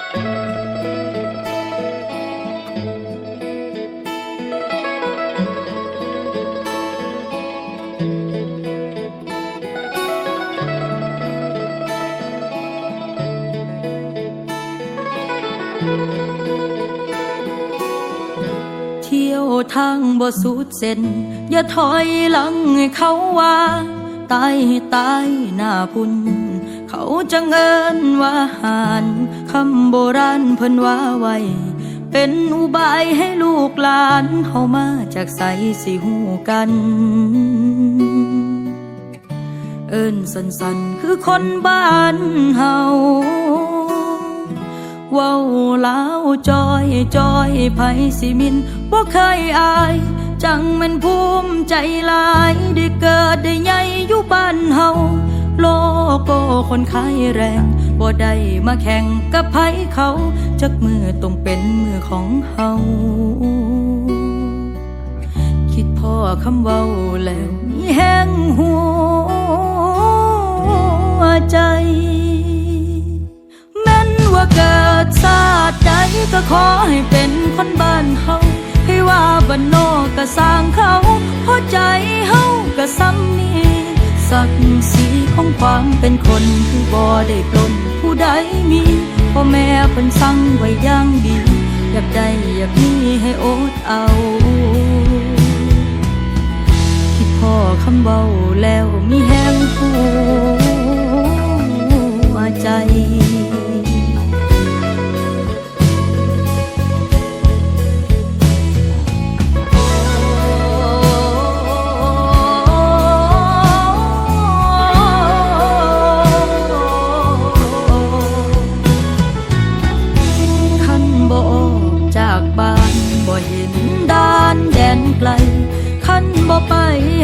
เที่ยวทางบ่สุดเส้นอย่าถอยหลังให้เขาว่าตายให้ตายหน้าพุ่นเขาจังเอิ้นว่าหารคำโบราณเพิ่นว่าไว้เป็นอุบายให้ลูกหลานเฮามาจากไสสิฮู้กันเอิ้นสั้นๆคือคนบ้านเฮาเว้าลาวจอยจอยไผสิมินบ่เคยอายจังแม่นภูมิใจหลายได้เกิดได้ใหญ่อยู่บ้านเฮาโลโก้คนขายแรงบ่ได้มาแข่งกับไผเขาจักมือต้องเป็นมือของเฮาคิดพ่อคำเว้าแล้วมีแห้งหัวใจว่าเกิดชาติใดก็ขอให้เป็นคนบ้านเฮาให้ว่าบ้านนอกก็สร้างเขาเพราะใจเฮาก็ซ้ำนี้ศักดิ์ศรีของความเป็นคนคือบ่ได้ปล้นผู้ใดมีพ่อแม่เพิ่นสั่งไว้อย่างดีอยากได้อยากมีให้อดเอาคิดพ่อคำเว้าแล้วมีแห้งหัวใจไกลคันบ่ไป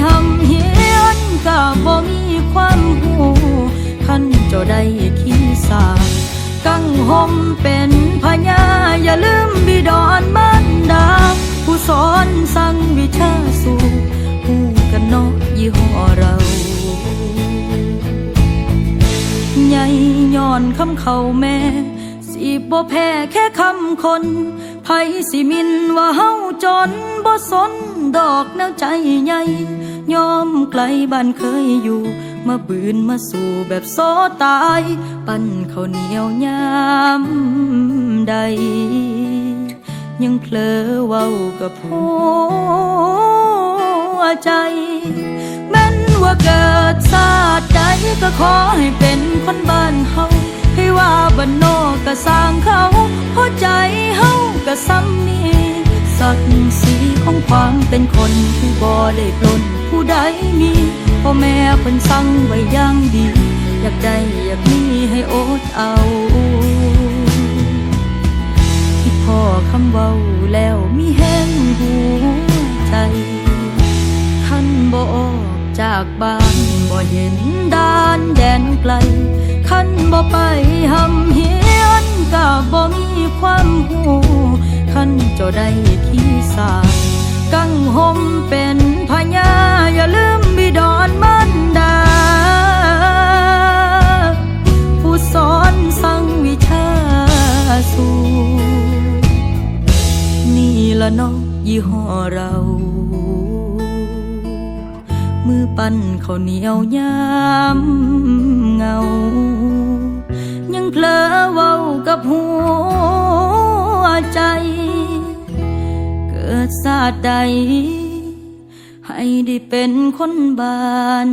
หำเฮียนก็บ่มีความหูคันเจ้าได้ขี้สากังหมเป็นพญาอย่าลืมบิดอนมารดาผู้สอนสั่งวิชาสู่ผู้กันเนาะยี่ห้อเราใหญ่ย้อนคำเขาแม่สิบ่แพ้แค่คำคนไผสิมินว่าเฮาจนบ่สนดอกแนวใจใหญ่ยอมไกลบ้านเคยอยู่มาบืนมาสู่แบบโซตายปั้นข้าวเหนียวยามใดยังเพลอเว้ากับหัวใจแม้นว่าเกิดชาติใดก็ขอให้เป็นคนบ้านเฮาให้ว่าบ้านนอกก็สร้างเขาเพราะใจเฮาก็ซ้ำนี้ศักดิ์ศรีของความเป็นคนคือบ่ได้ปล้นผู้ใดมีพ่อแม่เพิ่นสั่งไว้อย่างดีอยากได้อยากมีให้อดเอาคิดพ่อคำเว้าแล้วมีแห้งหัวใจคันบ่ออกจากบ้านบ่เห็นด้านแดนไกลคันบ่ไปหำเฮียนก็บ่มีความหูคันเจ้าได้ขี้สากังหมเป็นพญาอย่าลืมบิดอนมารดาผู้สอนสั่งวิชาสู่นี่ละเนาะยี่ห้อเรามือปั้นข้าวเหนียวยามเงายังเพลอเว้ากับหัวใจเกิดชาติใดให้ได้เป็นคนบ้าน